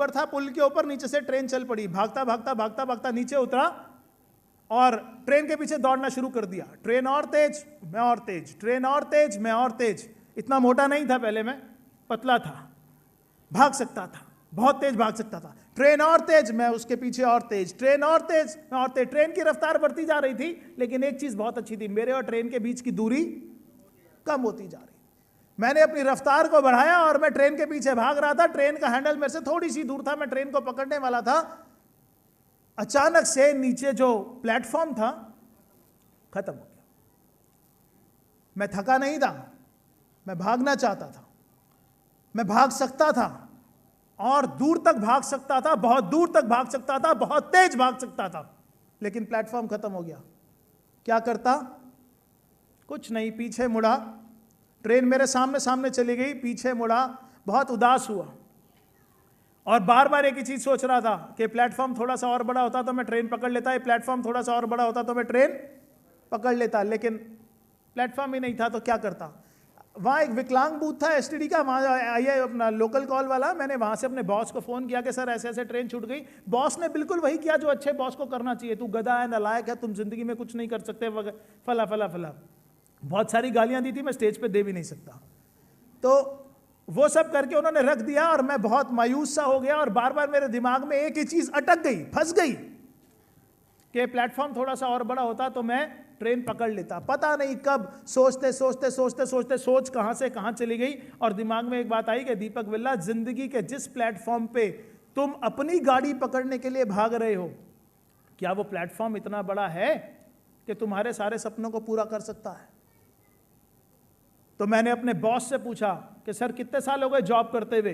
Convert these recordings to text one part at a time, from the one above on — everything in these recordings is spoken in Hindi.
ऊपर था, पुल के ऊपर, नीचे से ट्रेन चल पड़ी, भागता भागता भागता भागता नीचे उतरा और ट्रेन के पीछे दौड़ना शुरू कर दिया। ट्रेन और तेज, मैं और तेज, ट्रेन और तेज, मैं और तेज। इतना मोटा नहीं था पहले मैं, पतला था, भाग सकता था, बहुत तेज भाग सकता था। ट्रेन और तेज, मैं उसके पीछे और तेज, ट्रेन और तेज, मैं और तेज। ट्रेन की रफ्तार बढ़ती जा रही थी, लेकिन एक चीज बहुत अच्छी थी, मेरे और ट्रेन के बीच की दूरी कम होती जा रही। मैंने अपनी रफ्तार को बढ़ाया और मैं ट्रेन के पीछे भाग रहा था। ट्रेन का हैंडल मेरे से थोड़ी सी दूर था, मैं ट्रेन को पकड़ने वाला था। अचानक से नीचे जो प्लेटफॉर्म था खत्म हो गया। मैं थका नहीं था, मैं भागना चाहता था, मैं भाग सकता था और दूर तक भाग सकता था, बहुत दूर तक भाग सकता था, बहुत तेज भाग सकता था, लेकिन प्लेटफॉर्म खत्म हो गया। क्या करता? कुछ नहीं, पीछे मुड़ा। ट्रेन मेरे सामने सामने चली गई, पीछे मुड़ा, बहुत उदास हुआ और बार बार एक ही चीज सोच रहा था कि प्लेटफॉर्म थोड़ा सा और बड़ा होता तो मैं ट्रेन पकड़ लेता, प्लेटफॉर्म थोड़ा सा और बड़ा होता तो मैं ट्रेन पकड़ लेता, लेकिन प्लेटफॉर्म ही नहीं था तो क्या करता। वहाँ एक विकलांग बूथ था एसटीडी का, वहाँ आइए अपना लोकल कॉल वाला। मैंने वहाँ से अपने बॉस को फ़ोन किया कि सर ऐसे ऐसे ट्रेन छूट गई। बॉस ने बिल्कुल वही किया जो अच्छे बॉस को करना चाहिए, तू गधा है, नालायक है, तुम जिंदगी में कुछ नहीं कर सकते, फला फला फला। बहुत सारी गालियाँ दी थी, मैं स्टेज पे दे भी नहीं सकता। तो वो सब करके उन्होंने रख दिया और मैं बहुत मायूस सा हो गया और बार बार मेरे दिमाग में एक ही चीज़ अटक गई, फंस गई कि प्लेटफॉर्म थोड़ा सा और बड़ा होता तो मैं ट्रेन पकड़ लेता। पता नहीं कब सोचते सोचते सोचते सोचते सोच कहां से कहां चली गई और दिमाग में एक बात आई कि दीपक बिल्ला, जिंदगी के जिस प्लेटफॉर्म पे तुम अपनी गाड़ी पकड़ने के लिए भाग रहे हो, क्या वो प्लेटफॉर्म इतना बड़ा है कि तुम्हारे सारे सपनों को पूरा कर सकता है? तो मैंने अपने बॉस से पूछा कि सर कितने साल हो गए जॉब करते हुए?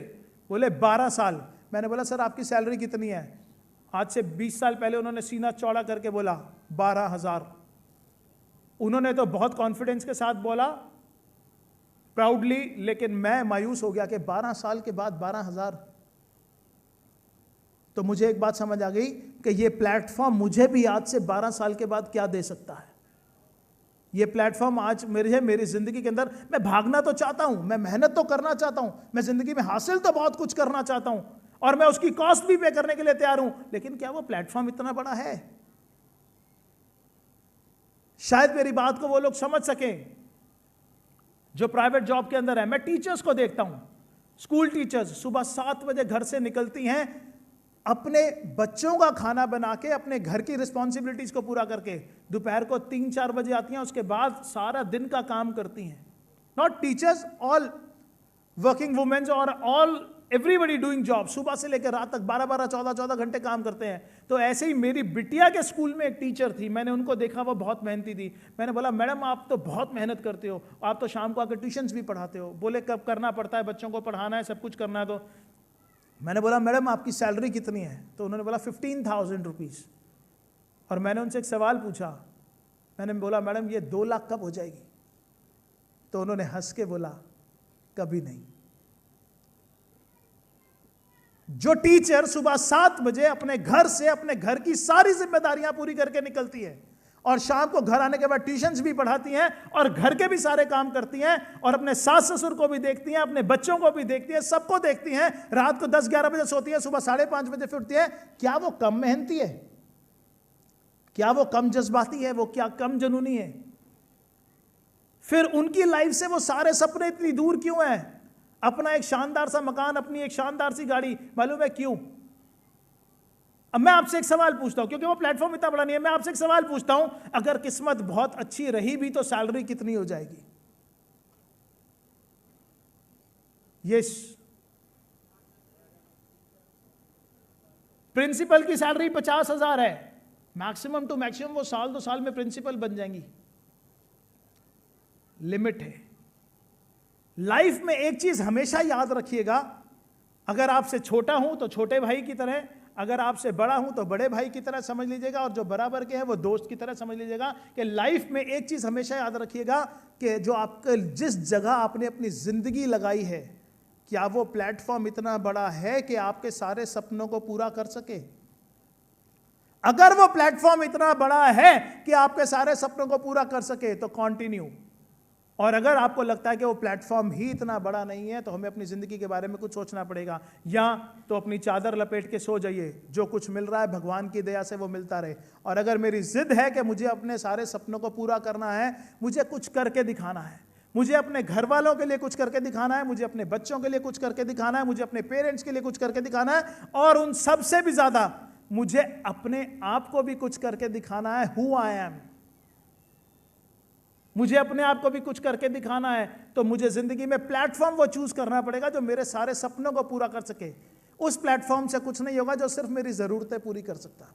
बोले 12 साल। मैंने बोला सर आपकी सैलरी कितनी है? आज से 20 साल पहले उन्होंने सीना चौड़ा करके बोला 12,000। उन्होंने तो बहुत कॉन्फिडेंस के साथ बोला, प्राउडली, लेकिन मैं मायूस हो गया कि 12 साल के बाद 12,000। तो मुझे एक बात समझ आ गई कि ये प्लेटफॉर्म मुझे भी आज से 12 साल के बाद क्या दे सकता है। ये प्लेटफॉर्म आज मेरी जिंदगी के अंदर, मैं भागना तो चाहता हूं, मैं मेहनत तो करना चाहता हूं, मैं जिंदगी में हासिल तो बहुत कुछ करना चाहता हूं और मैं उसकी कॉस्ट भी पे करने के लिए तैयार हूं, लेकिन क्या वो प्लेटफॉर्म इतना बड़ा है? शायद मेरी बात को वो लोग समझ सकें जो प्राइवेट जॉब के अंदर है। मैं टीचर्स को देखता हूं, स्कूल टीचर्स सुबह 7 बजे घर से निकलती हैं, अपने बच्चों का खाना बना के, अपने घर की रिस्पॉन्सिबिलिटीज को पूरा करके दोपहर को 3-4 बजे आती हैं, उसके बाद सारा दिन का काम करती हैं। Not teachers, all working womens और ऑल एवरीबडी डूइंग जॉब, सुबह से लेकर रात तक 12-12, 14-14 घंटे काम करते हैं। तो ऐसे ही मेरी बिटिया के स्कूल में एक टीचर थी, मैंने उनको देखा, वो बहुत मेहनती थी। मैंने बोला मैडम आप तो बहुत मेहनत करते हो, आप तो शाम को आकर ट्यूशंस भी पढ़ाते हो। बोले कब करना पड़ता है, बच्चों को पढ़ाना है, सब कुछ करना है। तो मैंने बोला मैडम आपकी सैलरी कितनी है? तो उन्होंने बोला 15,000 रुपीज़। और मैंने उनसे एक सवाल पूछा, मैंने बोला मैडम ये 2 लाख कब हो जाएगी? तो उन्होंने हंस के बोला कभी नहीं। जो टीचर सुबह 7 बजे अपने घर से अपने घर की सारी जिम्मेदारियां पूरी करके निकलती है और शाम को घर आने के बाद ट्यूशंस भी पढ़ाती हैं और घर के भी सारे काम करती हैं और अपने सास ससुर को भी देखती हैं, अपने बच्चों को भी देखती हैं, सबको देखती हैं, रात को 10-11 बजे सोती हैं, सुबह 5:30 बजे फिर उठती है, क्या वो कम मेहनती है? क्या वो कम जज्बाती है? वो क्या कम जुनूनी है? फिर उनकी लाइफ से वो सारे सपने इतनी दूर क्यों हैं? अपना एक शानदार सा मकान, अपनी एक शानदार सी गाड़ी, मालूम है क्यों? अब मैं आपसे एक सवाल पूछता हूं, क्योंकि वो प्लेटफॉर्म इतना बड़ा नहीं है, मैं आपसे एक सवाल पूछता हूं, अगर किस्मत बहुत अच्छी रही भी तो सैलरी कितनी हो जाएगी? यस, प्रिंसिपल की सैलरी 50,000 है, मैक्सिमम टू मैक्सिमम वो 2 साल में प्रिंसिपल बन जाएंगी। लिमिट है। लाइफ में एक चीज हमेशा याद रखिएगा, अगर आपसे छोटा हूं तो छोटे भाई की तरह, अगर आपसे बड़ा हूं तो बड़े भाई की तरह समझ लीजिएगा, और जो बराबर के हैं वो दोस्त की तरह समझ लीजिएगा। कि लाइफ में एक चीज हमेशा याद रखिएगा कि जो आपके जिस जगह आपने अपनी जिंदगी लगाई है, क्या वो प्लेटफॉर्म इतना बड़ा है कि आपके सारे सपनों को पूरा कर सके? अगर वो प्लेटफॉर्म इतना बड़ा है कि आपके सारे सपनों को पूरा कर सके तो कंटिन्यू, और अगर आपको लगता है कि वो प्लेटफॉर्म ही इतना बड़ा नहीं है, तो हमें अपनी ज़िंदगी के बारे में कुछ सोचना पड़ेगा, या तो अपनी चादर लपेट के सो जाइए, जो कुछ मिल रहा है भगवान की दया से वो मिलता रहे। और अगर मेरी जिद है कि मुझे अपने सारे सपनों को पूरा करना है, मुझे कुछ करके दिखाना है, मुझे अपने घर वालों के लिए कुछ करके दिखाना है, मुझे अपने बच्चों के लिए कुछ करके दिखाना है, मुझे अपने पेरेंट्स के लिए कुछ करके दिखाना है, और उन सबसे भी ज्यादा मुझे अपने आप को भी कुछ करके दिखाना है, हु आई एम। मुझे अपने आप को भी कुछ करके दिखाना है, तो मुझे जिंदगी में प्लेटफॉर्म वो चूज करना पड़ेगा जो मेरे सारे सपनों को पूरा कर सके। उस प्लेटफॉर्म से कुछ नहीं होगा जो सिर्फ मेरी जरूरतें पूरी कर सकता है।